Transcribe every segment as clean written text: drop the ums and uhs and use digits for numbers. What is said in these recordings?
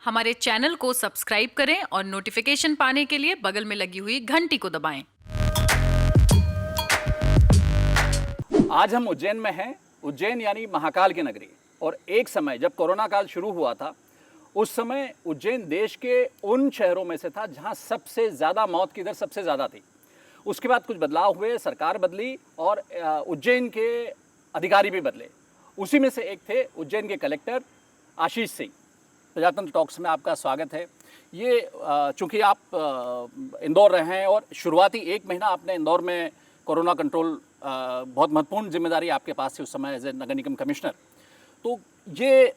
हमारे चैनल को सब्सक्राइब करें और नोटिफिकेशन पाने के लिए बगल में लगी हुई घंटी को दबाएं। आज हम उज्जैन में हैं। उज्जैन यानी महाकाल की नगरी। और एक समय जब कोरोना काल शुरू हुआ था, उस समय उज्जैन देश के उन शहरों में से था जहां सबसे ज़्यादा मौत की दर सबसे ज़्यादा थी। उसके बाद कुछ बदलाव हुए, सरकार बदली और उज्जैन के अधिकारी भी बदले। उसी में से एक थे उज्जैन के कलेक्टर आशीष सिंह। प्रजातंत्र टॉक्स में आपका स्वागत है। ये चूँकि आप इंदौर रहे हैं और शुरुआती 1 महीना आपने इंदौर में कोरोना कंट्रोल, बहुत महत्वपूर्ण जिम्मेदारी आपके पास थी उस समय as a Nagar Nigam commissioner. तो ये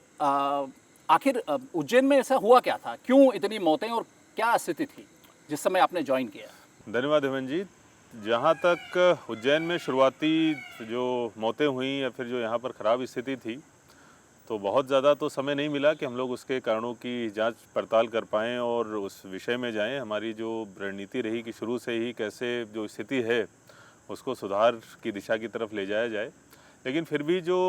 आखिर उज्जैन में ऐसा हुआ क्या था, क्यों इतनी मौतें और क्या स्थिति थी जिस समय आपने ज्वाइन किया? धन्यवाद हेमंत जी। जहाँ तक उज्जैन में शुरुआती जो मौतें हुई या फिर जो यहाँ पर ख़राब स्थिति थी, तो बहुत ज़्यादा तो समय नहीं मिला कि हम लोग उसके कारणों की जांच पड़ताल कर पाएँ और उस विषय में जाएं। हमारी जो रणनीति रही कि शुरू से ही कैसे जो स्थिति है उसको सुधार की दिशा की तरफ ले जाया जाए। लेकिन फिर भी जो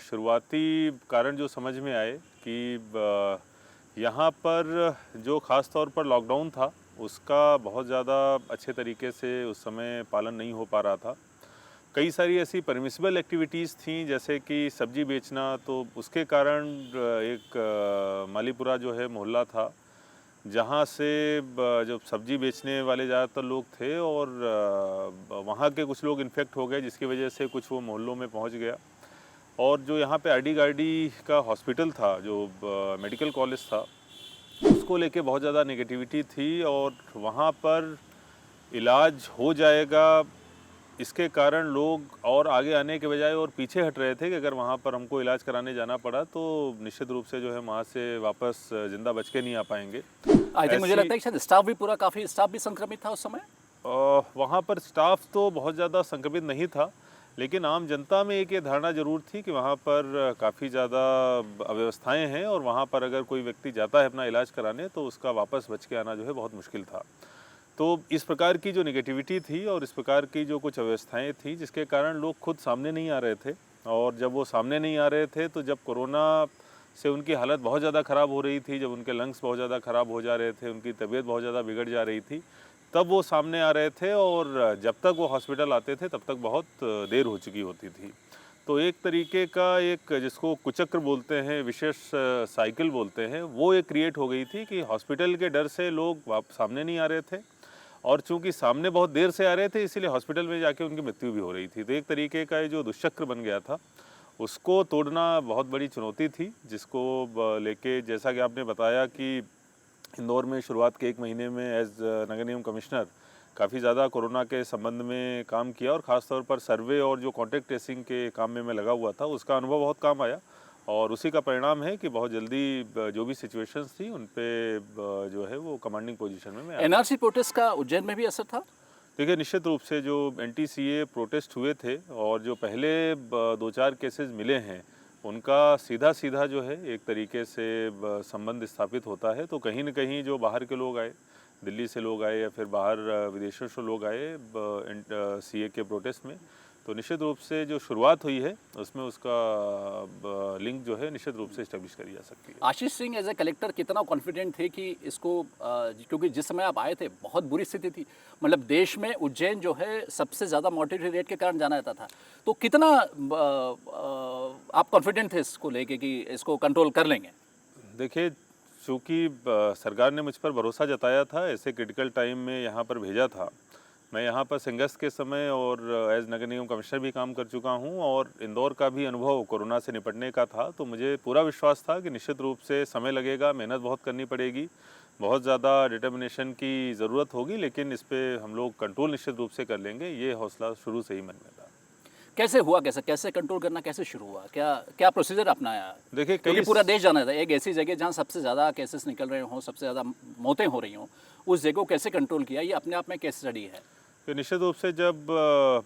शुरुआती कारण जो समझ में आए कि यहाँ पर जो ख़ास तौर पर लॉकडाउन था उसका बहुत ज़्यादा अच्छे तरीके से उस समय पालन नहीं हो पा रहा था। कई सारी ऐसी परमिसिबल एक्टिविटीज़ थीं जैसे कि सब्ज़ी बेचना, तो उसके कारण एक मालीपुरा जो है मोहल्ला था जहाँ से जो सब्ज़ी बेचने वाले ज़्यादातर लोग थे और वहाँ के कुछ लोग इन्फेक्ट हो गए, जिसकी वजह से कुछ वो मोहल्लों में पहुँच गया। और जो यहाँ पे आरडी गार्डी का हॉस्पिटल था, जो मेडिकल कॉलेज था, उसको लेके बहुत ज़्यादा नेगेटिविटी थी और वहाँ पर इलाज हो जाएगा इसके कारण लोग और आगे आने के बजाय और पीछे हट रहे थे कि अगर वहाँ पर हमको इलाज कराने जाना पड़ा तो निश्चित रूप से जो है वहाँ से वापस ज़िंदा बच के नहीं आ पाएंगे। आई थिंक मुझे लगता है कि शायद स्टाफ भी काफ़ी स्टाफ भी संक्रमित था उस समय। वहाँ पर स्टाफ तो बहुत ज़्यादा संक्रमित नहीं था, लेकिन आम जनता में एक ये धारणा ज़रूर थी कि वहाँ पर काफ़ी ज़्यादा अव्यवस्थाएं हैं और वहाँ पर अगर कोई व्यक्ति जाता है अपना इलाज कराने तो उसका वापस बच के आना जो है बहुत मुश्किल था। तो इस प्रकार की जो नेगेटिविटी थी और इस प्रकार की जो कुछ अव्यवस्थाएं थी जिसके कारण लोग खुद सामने नहीं आ रहे थे। और जब वो सामने नहीं आ रहे थे तो जब कोरोना से उनकी हालत बहुत ज़्यादा ख़राब हो रही थी, जब उनके लंग्स बहुत ज़्यादा ख़राब हो जा रहे थे, उनकी तबीयत बहुत ज़्यादा बिगड़ जा रही थी, तब वो सामने आ रहे थे और जब तक वो हॉस्पिटल आते थे तब तक बहुत देर हो चुकी होती थी। तो एक तरीके का एक जिसको कुचक्र बोलते हैं, विशेष साइकिल बोलते हैं, वो एक क्रिएट हो गई थी कि हॉस्पिटल के डर से लोग सामने नहीं आ रहे थे और चूंकि सामने बहुत देर से आ रहे थे इसीलिए हॉस्पिटल में जाके उनकी मृत्यु भी हो रही थी। तो एक तरीके का ये जो दुष्चक्र बन गया था उसको तोड़ना बहुत बड़ी चुनौती थी, जिसको लेके जैसा कि आपने बताया कि इंदौर में शुरुआत के 1 महीने में एज नगर निगम कमिश्नर काफ़ी ज़्यादा कोरोना के संबंध में काम किया और ख़ास तौर पर सर्वे और जो कॉन्टैक्ट ट्रेसिंग के काम में मैं लगा हुआ था, उसका अनुभव बहुत काम आया और उसी का परिणाम है कि बहुत जल्दी जो भी सिचुएशंस थी उन पे जो है वो कमांडिंग पोजीशन में मैं आया। एनआरसी प्रोटेस्ट का उज्जैन में भी असर था? देखिए, निश्चित रूप से जो एनटीसीए प्रोटेस्ट हुए थे और जो पहले 2-4 केसेस मिले हैं उनका सीधा सीधा जो है एक तरीके से संबंध स्थापित होता है। तो कहीं न कहीं जो बाहर के लोग आए, दिल्ली से लोग आए या फिर बाहर विदेशों से लोग आए सीए के प्रोटेस्ट में, तो निश्चित रूप से जो शुरुआत हुई है उसमें उसका लिंक जो है निश्चित रूप से इस्टेब्लिश करी जा सकती है। Ashish Singh as a collector कितना कॉन्फिडेंट थे कि इसको, क्योंकि जिस समय आप आए थे बहुत बुरी स्थिति थी, मतलब देश में उज्जैन जो है सबसे ज़्यादा मोर्टेलिटी रेट के कारण जाना जाता था, तो कितना आप कॉन्फिडेंट थे इसको लेके कि इसको कंट्रोल कर लेंगे? देखिए, चूँकि सरकार ने मुझ पर भरोसा जताया था, ऐसे क्रिटिकल टाइम में यहाँ पर भेजा था। मैं यहाँ पर संघर्ष के समय और एज नगर निगम कमिश्नर भी काम कर चुका हूँ और इंदौर का भी अनुभव कोरोना से निपटने का था, तो मुझे पूरा विश्वास था कि निश्चित रूप से समय लगेगा, मेहनत बहुत करनी पड़ेगी, बहुत ज़्यादा डिटर्मिनेशन की ज़रूरत होगी, लेकिन इस पे हम लोग कंट्रोल निश्चित रूप से कर लेंगे, ये हौसला शुरू से ही मन में था। कैसे हुआ, कैसे कंट्रोल करना कैसे शुरू हुआ, क्या क्या प्रोसीजर अपनाया? देखिए, क्योंकि पूरा देश जाना था, एक ऐसी जगह जहाँ सबसे ज़्यादा केसेस निकल रहे हों, सबसे ज़्यादा मौतें हो रही हों, उस जगह को कैसे कंट्रोल किया, ये अपने आप में केस स्टडी है। तो निश्चित रूप से जब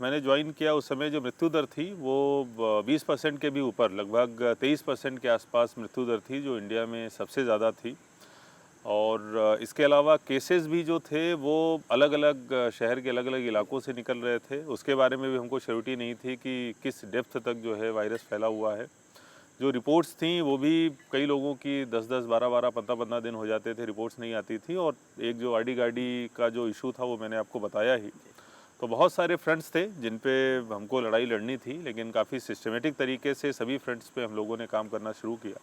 मैंने ज्वाइन किया उस समय जो मृत्यु दर थी वो 20% के भी ऊपर, लगभग 23% के आसपास मृत्यु दर थी, जो इंडिया में सबसे ज़्यादा थी। और इसके अलावा केसेस भी जो थे वो अलग अलग शहर के अलग अलग इलाकों से निकल रहे थे, उसके बारे में भी हमको श्योरिटी नहीं थी कि किस डेप्थ तक जो है वायरस फैला हुआ है। जो रिपोर्ट्स थी वो भी कई लोगों की 10-10, 12-12, 15-15 दिन हो जाते थे, रिपोर्ट्स नहीं आती थी। और एक जो आरडी गाड़ी का जो इशू था वो मैंने आपको बताया ही। तो बहुत सारे फ्रंट्स थे जिन पे हमको लड़ाई लड़नी थी, लेकिन काफ़ी सिस्टमेटिक तरीके से सभी फ्रंट्स पे हम लोगों ने काम करना शुरू किया।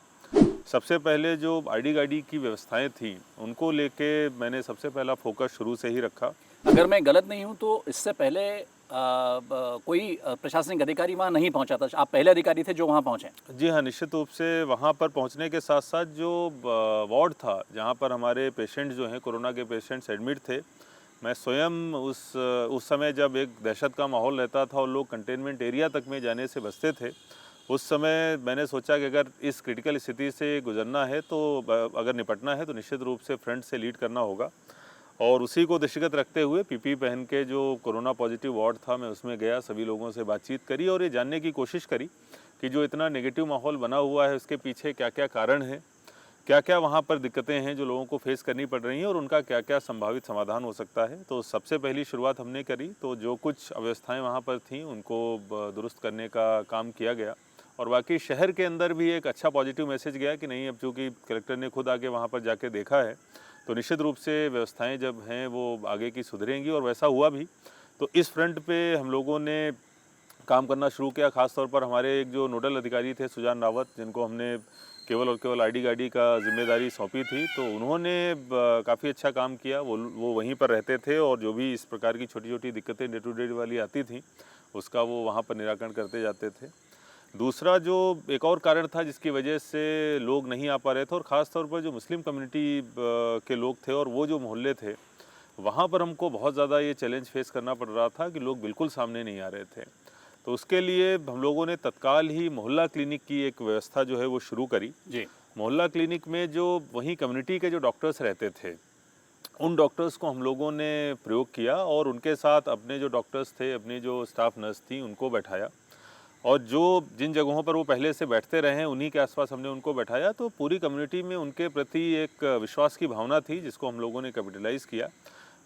सबसे पहले जो आरडी गाड़ी की व्यवस्थाएं थी उनको लेके मैंने सबसे पहला फोकस शुरू से ही रखा। अगर मैं गलत नहीं हूँ तो इससे पहले कोई प्रशासनिक अधिकारी वहाँ नहीं पहुँचा था, आप पहले अधिकारी थे जो वहाँ पहुँचे? जी हाँ, निश्चित रूप से वहाँ पर पहुँचने के साथ साथ जो वार्ड था जहाँ पर हमारे पेशेंट जो हैं कोरोना के पेशेंट्स एडमिट थे, मैं स्वयं उस समय जब एक दहशत का माहौल रहता था और लोग कंटेनमेंट एरिया तक में जाने से बचते थे, उस समय मैंने सोचा कि अगर इस क्रिटिकल स्थिति से गुजरना है तो अगर निपटना है तो निश्चित रूप से फ्रंट से लीड करना होगा। और उसी को दृष्टिगत रखते हुए पीपी पहन के जो कोरोना पॉजिटिव वार्ड था मैं उसमें गया, सभी लोगों से बातचीत करी और ये जानने की कोशिश करी कि जो इतना नेगेटिव माहौल बना हुआ है उसके पीछे क्या क्या कारण हैं, क्या क्या वहाँ पर दिक्कतें हैं जो लोगों को फेस करनी पड़ रही हैं और उनका क्या क्या संभावित समाधान हो सकता है। तो सबसे पहली शुरुआत हमने करी, तो जो कुछ अव्यवस्थाएं वहाँ पर थीं उनको दुरुस्त करने का काम किया गया। और बाकी शहर के अंदर भी एक अच्छा पॉजिटिव मैसेज गया कि नहीं, अब चूँकि कलेक्टर ने खुद आके वहाँ पर जाके देखा है तो निश्चित रूप से व्यवस्थाएं जब हैं वो आगे की सुधरेंगी, और वैसा हुआ भी। तो इस फ्रंट पे हम लोगों ने काम करना शुरू किया। ख़ासतौर पर हमारे एक जो नोडल अधिकारी थे सुजान रावत, जिनको हमने केवल और केवल आरडी गाड़ी का जिम्मेदारी सौंपी थी, तो उन्होंने काफ़ी अच्छा काम किया। वो वहीं पर रहते थे और जो भी इस प्रकार की छोटी छोटी दिक्कतें डे टू डे वाली आती थी उसका वो वहाँ पर निराकरण करते जाते थे। दूसरा जो एक और कारण था जिसकी वजह से लोग नहीं आ पा रहे थे, और ख़ास तौर पर जो मुस्लिम कम्युनिटी के लोग थे और वो जो मोहल्ले थे वहाँ पर हमको बहुत ज़्यादा ये चैलेंज फेस करना पड़ रहा था कि लोग बिल्कुल सामने नहीं आ रहे थे। तो उसके लिए हम लोगों ने तत्काल ही मोहल्ला क्लिनिक की एक व्यवस्था जो है वो शुरू करी। जी। मोहल्ला क्लिनिक में जो वहीं कम्युनिटी के जो डॉक्टर्स रहते थे उन डॉक्टर्स को हम लोगों ने प्रयोग किया और उनके साथ अपने जो डॉक्टर्स थे, अपनी जो स्टाफ नर्स थी उनको बैठाया, और जो जिन जगहों पर वो पहले से बैठते रहे हैं उन्हीं के आसपास हमने उनको बैठाया। तो पूरी कम्युनिटी में उनके प्रति एक विश्वास की भावना थी जिसको हम लोगों ने कैपिटलाइज़ किया।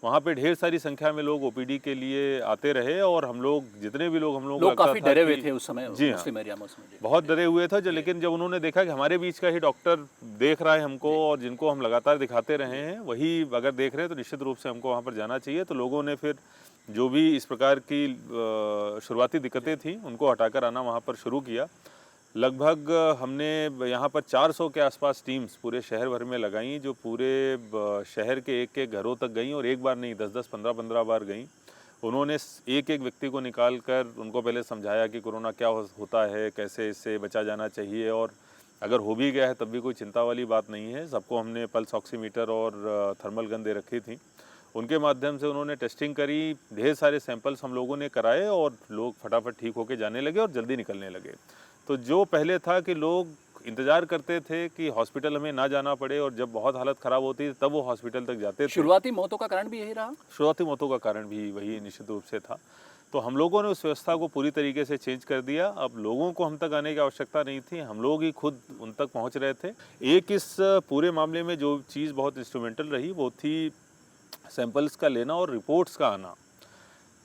वहाँ पे ढेर सारी संख्या में लोग ओपीडी के लिए आते रहे, और हम लोग जितने भी लोग लोग काफ़ी डरे हुए थे उस समय जी हाँ, मुस्लिम एरिया में उसमें। जी। बहुत डरे हुए थे। लेकिन जब उन्होंने देखा कि हमारे बीच का ही डॉक्टर देख रहा है हमको और जिनको हम लगातार दिखाते रहे हैं वही अगर देख रहे हैं तो निश्चित रूप से हमको वहाँ पर जाना चाहिए। तो लोगों ने फिर जो भी इस प्रकार की शुरुआती दिक्कतें थी उनको हटाकर आना वहाँ पर शुरू किया। लगभग हमने यहाँ पर 400 के आसपास टीम्स पूरे शहर भर में लगाई, जो पूरे शहर के एक एक घरों तक गईं, और एक बार नहीं 10-10, 15-15 बार गईं। उन्होंने एक एक व्यक्ति को निकाल कर उनको पहले समझाया कि कोरोना क्या होता है, कैसे इससे बचा जाना चाहिए, और अगर हो भी गया है तब भी कोई चिंता वाली बात नहीं है। सबको हमने पल्स ऑक्सीमीटर और थर्मल गन दे रखी थी। उनके माध्यम से उन्होंने टेस्टिंग करी, ढेर सारे सैंपल्स हम लोगों ने कराए और लोग फटाफट ठीक होकर जाने लगे और जल्दी निकलने लगे। तो जो पहले था कि लोग इंतज़ार करते थे कि हॉस्पिटल हमें ना जाना पड़े, और जब बहुत हालत ख़राब होती थी तब वो हॉस्पिटल तक जाते थे। शुरुआती मौतों का कारण भी यही रहा? शुरुआती मौतों का कारण भी वही निश्चित रूप से था। तो हम लोगों ने उस व्यवस्था को पूरी तरीके से चेंज कर दिया। अब लोगों को हम तक आने की आवश्यकता नहीं थी, हम लोग ही खुद उन तक पहुँच रहे थे। एक इस पूरे मामले में जो चीज़ बहुत इंस्ट्रूमेंटल रही वो थी सैंपल्स का लेना और रिपोर्ट्स का आना।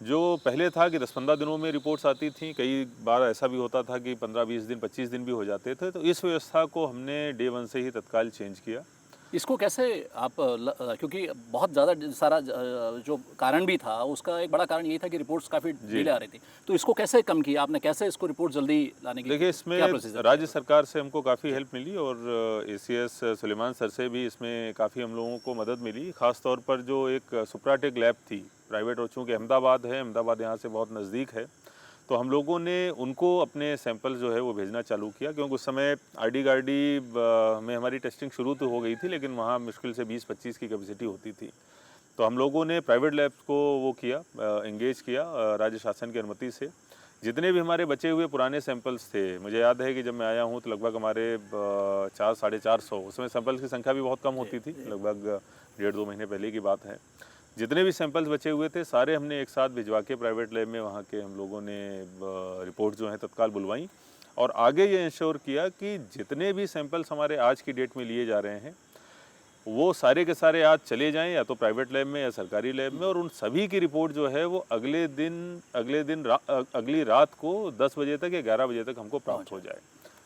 जो पहले था कि 10-15 दिनों में रिपोर्ट्स आती थी, कई बार ऐसा भी होता था कि 15-20 दिन, 25 दिन भी हो जाते थे। तो इस व्यवस्था को हमने डे 1 से ही तत्काल चेंज किया। इसको कैसे आप क्योंकि बहुत ज़्यादा सारा जो कारण भी था उसका एक बड़ा कारण यही था कि रिपोर्ट्स काफ़ी डिले आ रही थी, तो इसको कैसे कम किया आपने? कैसे इसको रिपोर्ट जल्दी लाने की? देखिए, इसमें राज्य सरकार से हमको काफ़ी हेल्प मिली और एसीएस सुलेमान सर से भी इसमें काफ़ी हम लोगों को मदद मिली। ख़ास तौर पर जो एक सुप्राटेक लैब थी प्राइवेट, और चूँकि अहमदाबाद है, अहमदाबाद यहाँ से बहुत नज़दीक है, तो हम लोगों ने उनको अपने सैंपल जो है वो भेजना चालू किया। क्योंकि उस समय आरडी गाड़ी में हमारी टेस्टिंग शुरू तो हो गई थी, लेकिन वहाँ मुश्किल से 20-25 की कैपेसिटी होती थी। तो हम लोगों ने प्राइवेट लैब्स को वो किया, एंगेज किया राज्य शासन की अनुमति से। जितने भी हमारे बचे हुए पुराने सैंपल्स थे, मुझे याद है कि जब मैं आया हूँ तो लगभग हमारे 400-450, उसमें सैंपल्स की संख्या भी बहुत कम होती थी, लगभग 1.5-2 महीने पहले की बात है। जितने भी सैंपल्स बचे हुए थे सारे हमने एक साथ भिजवा के प्राइवेट लैब में वहाँ के हम लोगों ने रिपोर्ट जो है तत्काल बुलवाई, और आगे ये इंश्योर किया कि जितने भी सैंपल्स हमारे आज की डेट में लिए जा रहे हैं वो सारे के सारे आज चले जाएं, या तो प्राइवेट लैब में या सरकारी लैब में, और उन सभी की रिपोर्ट जो है वो अगली रात को 10 बजे तक या 11 बजे तक हमको प्राप्त हो जाए।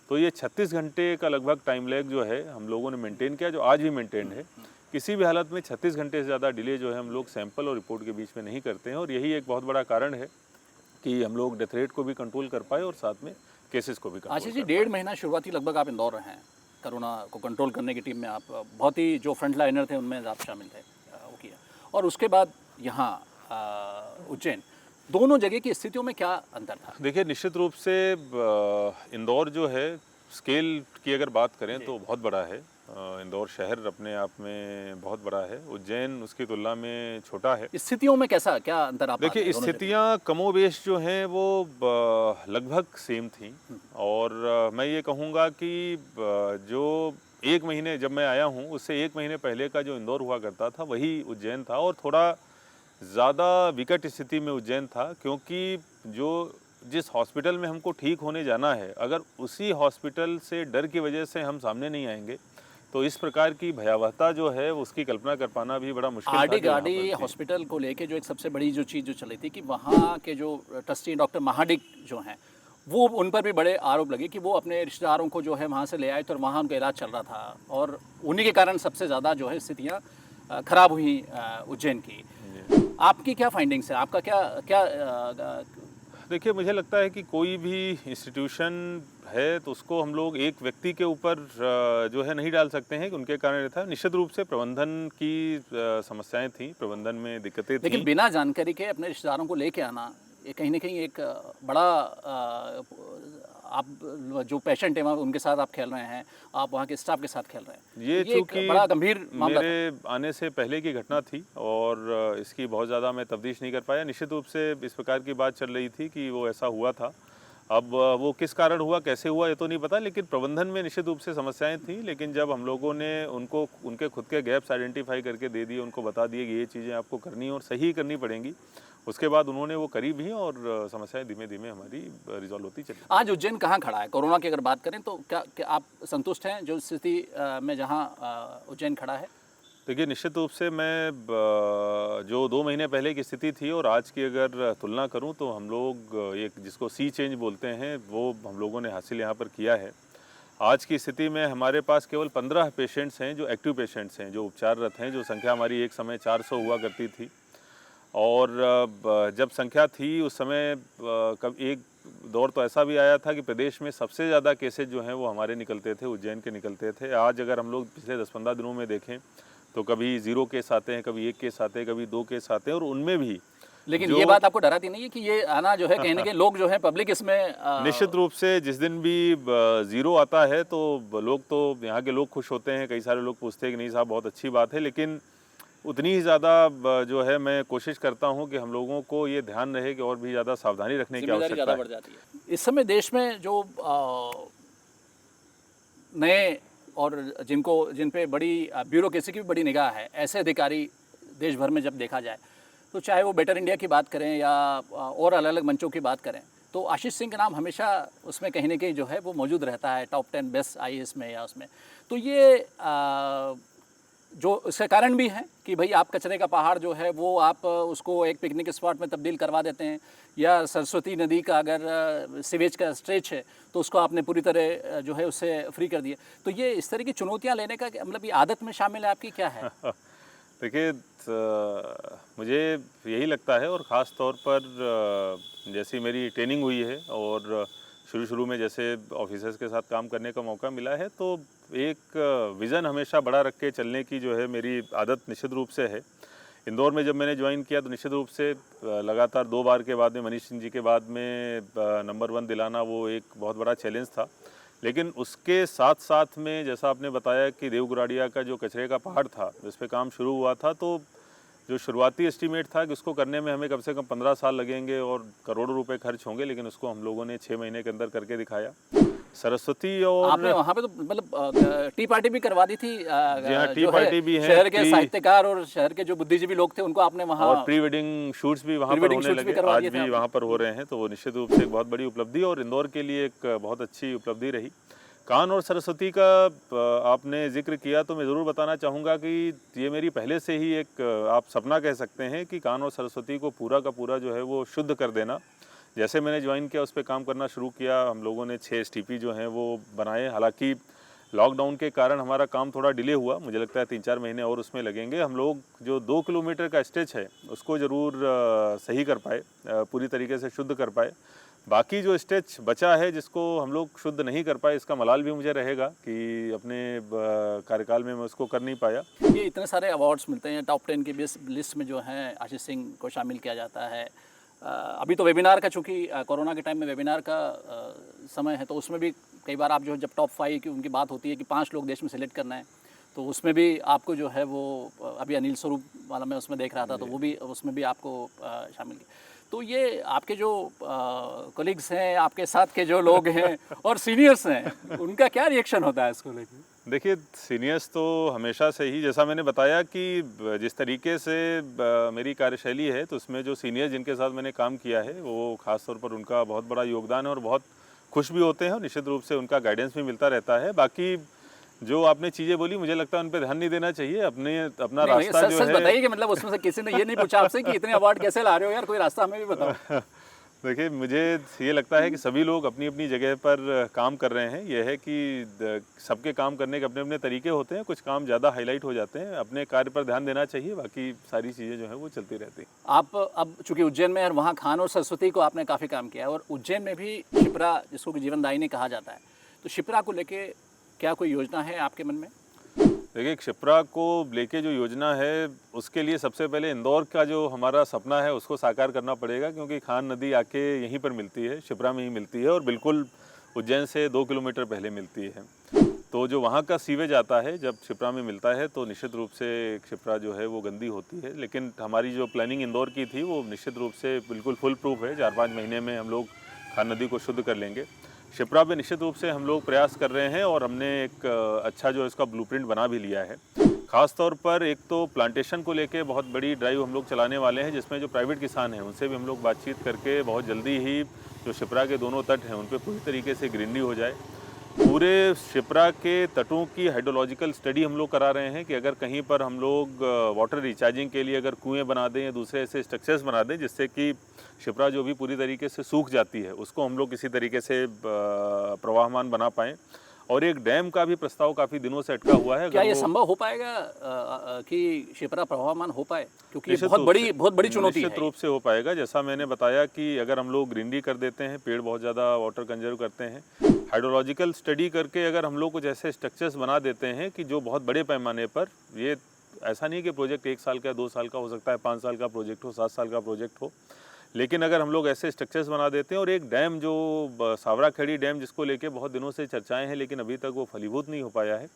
तो ये 36 घंटे का लगभग टाइम लैग जो है हम लोगों ने मेंटेन किया, जो आज भी मेंटेन है। किसी भी हालत में 36 घंटे से ज़्यादा डिले जो है हम लोग सैंपल और रिपोर्ट के बीच में नहीं करते हैं, और यही एक बहुत बड़ा कारण है कि हम लोग डेथ रेट को भी कंट्रोल कर पाए और साथ में केसेस को भी कंट्रोल आशीष जी, कर 1.5 महीना शुरुआती लगभग आप इंदौर रहे हैं, कोरोना को कंट्रोल करने की टीम में आप बहुत ही जो फ्रंट लाइनर थे उनमें आप शामिल थे, वो किया। और उसके बाद यहाँ उज्जैन, दोनों जगह की स्थितियों में क्या अंतर था? देखिए, निश्चित रूप से इंदौर जो है स्केल की अगर बात करें तो बहुत बड़ा है। इंदौर शहर अपने आप में बहुत बड़ा है, उज्जैन उसकी तुलना में छोटा है। स्थितियों में कैसा क्या अंतर आप देखिए, स्थितियाँ कमोबेश जो हैं वो लगभग सेम थी, और मैं ये कहूँगा कि जो 1 महीने जब मैं आया हूँ उससे 1 महीने पहले का जो इंदौर हुआ करता था वही उज्जैन था, और थोड़ा ज़्यादा विकट स्थिति में उज्जैन था, क्योंकि जिस हॉस्पिटल में हमको ठीक होने जाना है, अगर उसी हॉस्पिटल से डर की वजह से हम सामने नहीं आएंगे तो इस प्रकार की भयावहता जो है उसकी कल्पना कर पाना भी बड़ा मुश्किल था। आरडी गार्डी हॉस्पिटल को लेके जो एक सबसे बड़ी जो चीज़ जो चली थी कि वहाँ के जो ट्रस्टी डॉक्टर महाडिक जो हैं, वो उन पर भी बड़े आरोप लगे कि वो अपने रिश्तेदारों को जो है वहाँ से ले आए तो वहाँ उनका इलाज चल रहा था, और उन्हीं के कारण सबसे ज़्यादा जो है स्थितियाँ खराब हुई उज्जैन की। आपकी क्या फाइंडिंग्स है, आपका क्या देखिए, मुझे लगता है कि कोई भी इंस्टीट्यूशन है तो उसको हम लोग एक व्यक्ति के ऊपर जो है नहीं डाल सकते हैं कि उनके कारण ये था। निश्चित रूप से प्रबंधन की समस्याएं थी, प्रबंधन में दिक्कतें थी। लेकिन बिना जानकारी के अपने रिश्तेदारों को लेके आना, ये कहीं ना कहीं एक बड़ा आप जो पेशेंट है उनके साथ आप खेल रहे हैं, आप वहाँ के स्टाफ के साथ खेल रहे हैं, ये एक बड़ा गंभीर मामला मेरे आने से पहले की घटना थी और इसकी बहुत ज़्यादा मैं तफ्तीश नहीं कर पाया। निश्चित रूप से इस प्रकार की बात चल रही थी कि वो ऐसा हुआ था। अब वो किस कारण हुआ, कैसे हुआ, ये तो नहीं पता, लेकिन प्रबंधन में निश्चित रूप से समस्याएं थी। लेकिन जब हम लोगों ने उनको उनके खुद के गैप्स आइडेंटिफाई करके दे दिए, उनको बता दिए कि ये चीज़ें आपको करनी और सही करनी पड़ेंगी, उसके बाद उन्होंने वो करी भी और समस्याएं धीमे धीमे हमारी रिजॉल्व होती चली। आज उज्जैन कहाँ खड़ा है? कोरोना की अगर बात करें तो क्या आप संतुष्ट हैं जो स्थिति में जहाँ उज्जैन खड़ा है? देखिए, निश्चित रूप से मैं जो 2 महीने पहले की स्थिति थी और आज की अगर तुलना करूं तो हम लोग एक जिसको सी चेंज बोलते हैं वो हम लोगों ने हासिल यहाँ पर किया है। आज की स्थिति में हमारे पास केवल 15 पेशेंट्स हैं जो एक्टिव पेशेंट्स हैं, जो उपचाररत हैं, जो संख्या हमारी एक समय 400 हुआ करती थी। और जब संख्या थी उस समय कब एक दौर तो ऐसा भी आया था कि प्रदेश में सबसे ज़्यादा केसेज जो हैं वो हमारे निकलते थे, उज्जैन के निकलते थे। आज अगर हम लोग पिछले 10-15 दिनों में देखें तो कभी 0 केस आते हैं, कभी 1 केस आते हैं, कभी 2 केस आते हैं, और उनमें भी लेकिन ये बात आपको डराती नहीं है कि ये आना जो है कहीं ना कहीं लोग जो है पब्लिक इसमें निश्चित रूप से जिस दिन भी 0 आता है तो लोग, तो यहाँ के लोग खुश होते हैं। कई सारे लोग पूछते हैं कि नहीं साहब बहुत अच्छी बात है, लेकिन उतनी ही ज़्यादा जो है मैं कोशिश करता हूँ कि हम लोगों को ये ध्यान रहे कि और भी ज़्यादा सावधानी रखने की आवश्यकता है। बढ़ जाती है इस समय देश में जो नए और जिन पे बड़ी ब्यूरोक्रेसी की भी बड़ी निगाह है, ऐसे अधिकारी देश भर में जब देखा जाए तो चाहे वो बेटर इंडिया की बात करें या और अलग अलग मंचों की बात करें, तो आशीष सिंह का नाम हमेशा उसमें कहीं ना कहीं जो है वो मौजूद रहता है टॉप 10 बेस्ट IAS में या उसमें। तो ये जो इसका कारण भी है कि भाई आप कचरे का पहाड़ जो है वो आप उसको एक पिकनिक स्पॉट में तब्दील करवा देते हैं, या सरस्वती नदी का अगर सीवेज का स्ट्रेच है तो उसको आपने पूरी तरह जो है उससे फ्री कर दिया। तो ये इस तरह की चुनौतियां लेने का मतलब ये आदत में शामिल है आपकी, क्या है? देखिए, मुझे यही लगता है, और ख़ास तौर पर जैसी मेरी ट्रेनिंग हुई है और शुरू में जैसे ऑफिसर्स के साथ काम करने का मौका मिला है, तो एक विज़न हमेशा बड़ा रख के चलने की जो है मेरी आदत निश्चित रूप से है। इंदौर में जब मैंने ज्वाइन किया तो निश्चित रूप से लगातार 2 बार के बाद में मनीष सिंह जी के बाद में नंबर 1 दिलाना वो एक बहुत बड़ा चैलेंज था। लेकिन उसके साथ साथ में जैसा आपने बताया कि देवगुराड़िया का जो कचरे का पहाड़ था जिस पे काम शुरू हुआ था, तो जो शुरुआती एस्टीमेट था कि उसको करने में हमें कम से कम 15 साल लगेंगे और करोड़ों रुपए खर्च होंगे, लेकिन उसको हम लोगों ने 6 महीने के अंदर करके दिखाया। सरस्वती और आपने वहाँ पे तो मतलब टी पार्टी भी करवा दी थी। जी हाँ, टी पार्टी भी है, शहर के साहित्यकार और शहर के जो बुद्धिजीवी लोग थे उनको आपने वहाँ, और प्री वेडिंग शूट्स भी वहाँ पर होने लगे, आज भी वहाँ पर हो रहे हैं। तो वो निश्चित रूप से एक बहुत बड़ी उपलब्धि और इंदौर के लिए एक बहुत अच्छी उपलब्धि रही। कान और सरस्वती का आपने जिक्र किया तो मैं ज़रूर बताना चाहूँगा कि ये मेरी पहले से ही एक आप सपना कह सकते हैं कि कान और सरस्वती को पूरा का पूरा जो है वो शुद्ध कर देना, जैसे मैंने ज्वाइन किया उस पर काम करना शुरू किया, हम लोगों ने 6 एसटीपी जो हैं वो बनाए। हालांकि लॉकडाउन के कारण हमारा काम थोड़ा डिले हुआ, मुझे लगता है 3-4 महीने और उसमें लगेंगे। हम लोग जो 2 किलोमीटर का स्ट्रेच है उसको ज़रूर सही कर पाए, पूरी तरीके से शुद्ध कर पाए। बाकी जो स्ट्रेच बचा है जिसको हम लोग शुद्ध नहीं कर पाए, इसका मलाल भी मुझे रहेगा कि अपने कार्यकाल में मैं उसको कर नहीं पाया। ये इतने सारे अवार्ड्स मिलते हैं, टॉप 10 की लिस्ट में जो है आशीष सिंह को शामिल किया जाता है। अभी तो वेबिनार का, चूँकि कोरोना के टाइम में वेबिनार का समय है, तो उसमें भी कई बार आप जो जब टॉप 5 की उनकी बात होती है कि 5 लोग देश में सेलेक्ट करना है, तो उसमें भी आपको जो है वो अभी अनिल स्वरूप वाला मैं उसमें देख रहा था, तो वो भी उसमें भी आपको शामिल किया। तो ये आपके जो कलीग्स हैं, आपके साथ के जो लोग हैं और सीनियर्स हैं, उनका क्या रिएक्शन होता है इसको लेकर? देखिए, सीनियर्स तो हमेशा से ही, जैसा मैंने बताया कि जिस तरीके से मेरी कार्यशैली है, तो उसमें जो सीनियर जिनके साथ मैंने काम किया है वो ख़ास तौर पर उनका बहुत बड़ा योगदान है और बहुत खुश भी होते हैं और निश्चित रूप से उनका गाइडेंस भी मिलता रहता है। बाकी जो आपने चीज़ें बोली, मुझे लगता है उन पे ध्यान नहीं देना चाहिए। अपना रास्ता जो है, बताइए कि मतलब उसमें से किसी ने ये नहीं पूछा आपसे कि इतने अवार्ड कैसे ला रहे हो यार, कोई रास्ता हमें भी बताओ। देखिए, मुझे ये लगता है कि सभी लोग अपनी अपनी जगह पर काम कर रहे हैं। यह है कि सबके काम करने के अपने अपने तरीके होते हैं, कुछ काम ज़्यादा हाईलाइट हो जाते हैं। अपने कार्य पर ध्यान देना चाहिए, बाकी सारी चीज़ें जो हैं वो चलती रहती हैं। आप अब चूँकि उज्जैन में, और वहाँ खान और सरस्वती को आपने काफ़ी काम किया है, और उज्जैन में भी शिप्रा, जिसको कि जीवनदायिनी कहा जाता है, तो शिप्रा को लेके क्या कोई योजना है आपके मन में? देखिए, शिप्रा को लेके जो योजना है, उसके लिए सबसे पहले इंदौर का जो हमारा सपना है उसको साकार करना पड़ेगा, क्योंकि खान नदी आके यहीं पर मिलती है, शिप्रा में ही मिलती है और बिल्कुल उज्जैन से 2 किलोमीटर पहले मिलती है। तो जो वहाँ का सीवेज आता है जब शिप्रा में मिलता है, तो निश्चित रूप से शिप्रा जो है वो गंदी होती है। लेकिन हमारी जो प्लानिंग इंदौर की थी वो निश्चित रूप से बिल्कुल फुल प्रूफ है। 4-5 महीने में हम लोग खान नदी को शुद्ध कर लेंगे। शिप्रा पे निश्चित रूप से हम लोग प्रयास कर रहे हैं और हमने एक अच्छा जो इसका ब्लूप्रिंट बना भी लिया है। ख़ास तौर पर एक तो प्लांटेशन को लेके बहुत बड़ी ड्राइव हम लोग चलाने वाले हैं, जिसमें जो प्राइवेट किसान हैं उनसे भी हम लोग बातचीत करके बहुत जल्दी ही जो शिप्रा के दोनों तट हैं उन पर पूरी तरीके से ग्रीनरी हो जाए। पूरे शिप्रा के तटों की हाइड्रोलॉजिकल स्टडी हम लोग करा रहे हैं कि अगर कहीं पर हम लोग वाटर रिचार्जिंग के लिए अगर कुएँ बना दें या दूसरे ऐसे स्ट्रक्चर्स बना दें जिससे कि शिप्रा जो भी पूरी तरीके से सूख जाती है उसको हम लोग किसी तरीके से प्रवाहमान बना पाएँ। और एक डैम का भी प्रस्ताव काफ़ी दिनों से अटका हुआ है। क्या ये संभव हो पाएगा कि शिप्रा प्रवाहमान हो पाए? क्योंकि ये बहुत बड़ी चुनौती है। निश्चित रूप से हो पाएगा। जैसा मैंने बताया कि अगर हम लोग ग्रीनरी कर देते हैं, पेड़ बहुत ज़्यादा वाटर कंजर्व करते हैं, हाइड्रोलॉजिकल स्टडी करके अगर हम लोग कुछ ऐसे स्ट्रक्चर्स बना देते हैं कि जो बहुत बड़े पैमाने पर, ये ऐसा नहीं कि प्रोजेक्ट 1 साल का, 2 साल का हो सकता है, 5 साल का प्रोजेक्ट हो, 7 साल का प्रोजेक्ट हो, लेकिन अगर हम लोग ऐसे स्ट्रक्चर्स बना देते हैं और एक डैम जो सावराखेड़ी डैम जिसको लेके बहुत दिनों से चर्चाएं हैं लेकिन अभी तक वो फलीभूत नहीं हो पाया है,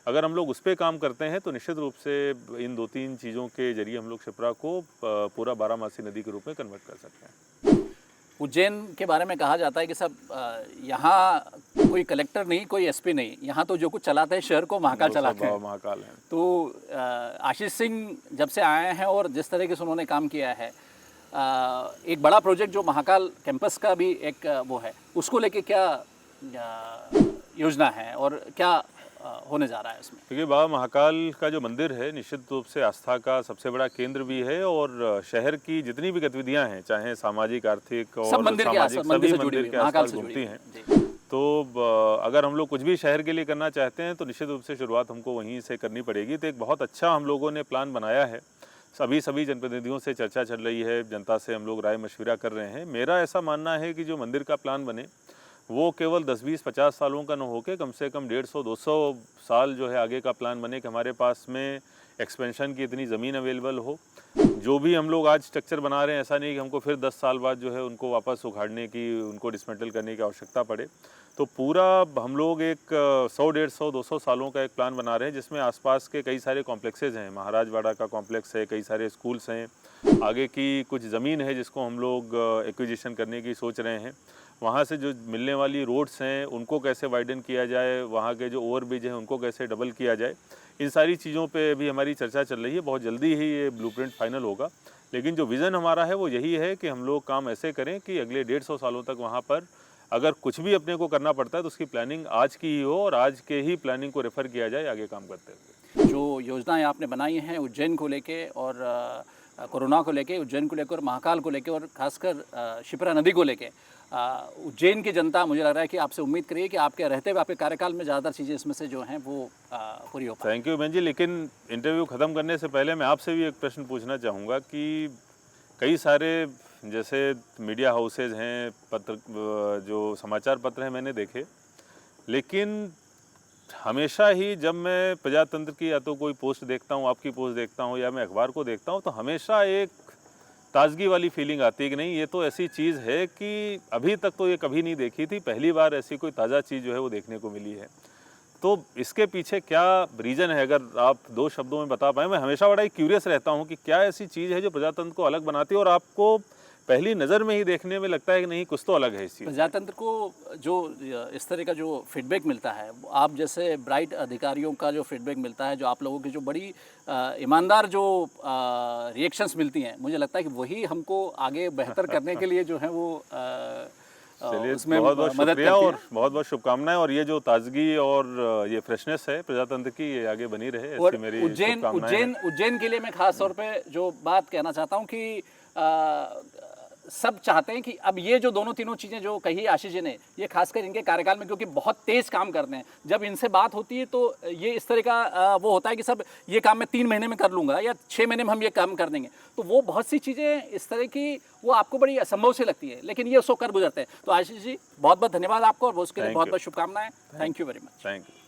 अगर हम लोग उस पर काम करते हैं तो निश्चित रूप से इन 2-3 चीज़ों के जरिए हम लोग शिप्रा को पूरा 12मासी नदी के रूप में कन्वर्ट कर सकते हैं। उज्जैन के बारे में कहा जाता है कि सब यहाँ कोई कलेक्टर नहीं, कोई एसपी नहीं, यहाँ तो जो कुछ चलाते हैं शहर को महाकाल चलाते हैं। महाकाल है। तो आशीष सिंह जब से आए हैं और जिस तरीके से उन्होंने काम किया है, एक बड़ा प्रोजेक्ट जो महाकाल कैंपस का भी एक वो है, उसको लेके क्या योजना है और क्या होने जा रहा है इसमें? देखिए, बाबा महाकाल का जो मंदिर है निश्चित रूप से आस्था का सबसे बड़ा केंद्र भी है और शहर की जितनी भी गतिविधियां हैं, चाहे सामाजिक, आर्थिक और सामाजिक, सभी मंदिर के आसपास घूमती हैं। तो अगर हम लोग कुछ भी शहर के लिए करना चाहते हैं तो निश्चित रूप से शुरुआत हमको वहीं से करनी पड़ेगी। तो एक बहुत अच्छा हम लोगों ने प्लान बनाया है, सभी जनप्रतिनिधियों से चर्चा चल रही है, जनता से हम लोग राय मशविरा कर रहे हैं। मेरा ऐसा मानना है कि जो मंदिर का प्लान बने वो केवल 10, 20, 50 सालों का न होकर कम से कम 150, 200 साल जो है आगे का प्लान बने कि हमारे पास में एक्सपेंशन की इतनी ज़मीन अवेलेबल हो। जो भी हम लोग आज स्ट्रक्चर बना रहे हैं, ऐसा नहीं कि हमको फिर 10 साल बाद जो है उनको वापस उखाड़ने की, उनको डिसमेंटल करने की आवश्यकता पड़े। तो पूरा हम लोग एक 100, 150, 200 सालों का एक प्लान बना रहे हैं जिसमें आसपास के कई सारे कॉम्प्लेक्सेज हैं। महाराजवाड़ा का कॉम्प्लेक्स है, कई सारे स्कूल्स हैं, आगे की कुछ ज़मीन है जिसको हम लोग एक्विजिशन करने की सोच रहे हैं। वहाँ से जो मिलने वाली रोड्स हैं उनको कैसे वाइडन किया जाए, वहाँ के जो ओवरब्रिज हैं उनको कैसे डबल किया जाए, इन सारी चीज़ों पे भी हमारी चर्चा चल रही है। बहुत जल्दी ही ये ब्लूप्रिंट फाइनल होगा, लेकिन जो विज़न हमारा है वो यही है कि हम लोग काम ऐसे करें कि अगले 150 सालों तक वहाँ पर अगर कुछ भी अपने को करना पड़ता है तो उसकी प्लानिंग आज की ही हो और आज के ही प्लानिंग को रेफ़र किया जाए आगे काम करते हुए। जो योजनाएं आपने बनाई हैं उज्जैन को लेके और कोरोना को लेके, उज्जैन को लेकर, महाकाल को लेके और खासकर शिप्रा नदी को लेके उज्जैन की जनता, मुझे लग रहा है कि आपसे उम्मीद करिए कि आपके रहते हुए आपके कार्यकाल में ज़्यादातर चीज़ें इसमें से जो हैं वो पूरी हो पाए। थैंक यू बहन जी। लेकिन इंटरव्यू ख़त्म करने से पहले मैं आपसे भी एक प्रश्न पूछना चाहूँगा कि कई सारे जैसे मीडिया हाउसेज हैं, पत्र जो समाचार पत्र हैं मैंने देखे, लेकिन हमेशा ही जब मैं प्रजातंत्र की या तो कोई पोस्ट देखता हूँ, आपकी पोस्ट देखता हूँ या मैं अखबार को देखता हूँ, तो हमेशा एक ताजगी वाली फीलिंग आती है कि नहीं, ये तो ऐसी चीज़ है कि अभी तक तो ये कभी नहीं देखी थी, पहली बार ऐसी कोई ताज़ा चीज़ जो है वो देखने को मिली है। तो इसके पीछे क्या रीज़न है, अगर आप 2 शब्दों में बता पाएँ। मैं हमेशा बड़ा ही क्यूरियस रहता हूँ कि क्या ऐसी चीज़ है जो प्रजातंत्र को अलग बनाती है और आपको पहली नज़र में ही देखने में लगता है कि नहीं, कुछ तो अलग है इस चीज़। प्रजातंत्र को जो इस तरह का जो फीडबैक मिलता है, आप जैसे ब्राइट अधिकारियों का जो फीडबैक मिलता है, जो आप लोगों की जो बड़ी ईमानदार जो रिएक्शंस मिलती हैं, मुझे लगता है कि वही हमको आगे बेहतर करने के लिए जो है वो चलिए, उसमें बहुत बहुत मदद शुक्रिया करती और है। बहुत बहुत शुभकामनाएं। और ये जो ताजगी और ये फ्रेशनेस है प्रजातंत्र की, ये आगे बनी रहे, और ऐसी मेरी उज्जैन शुभकामनाएं हैं। उज्जैन के लिए मैं खास तौर पे जो बात कहना चाहता हूँ कि सब चाहते हैं कि अब ये जो दोनों तीनों चीज़ें जो कही आशीष जी ने, ये खासकर इनके कार्यकाल में, क्योंकि बहुत तेज़ काम करते हैं, जब इनसे बात होती है तो ये इस तरह का वो होता है कि सब ये काम मैं 3 महीने में कर लूँगा या 6 महीने में हम ये काम कर देंगे। तो वो बहुत सी चीज़ें इस तरह की वो आपको बड़ी असंभव सी लगती है, लेकिन ये उसको कर गुजरते हैं। तो आशीष जी, बहुत बहुत धन्यवाद आपको और वो उसके लिए Thank बहुत you. बहुत शुभकामनाएं। Thank you very much. Thank you.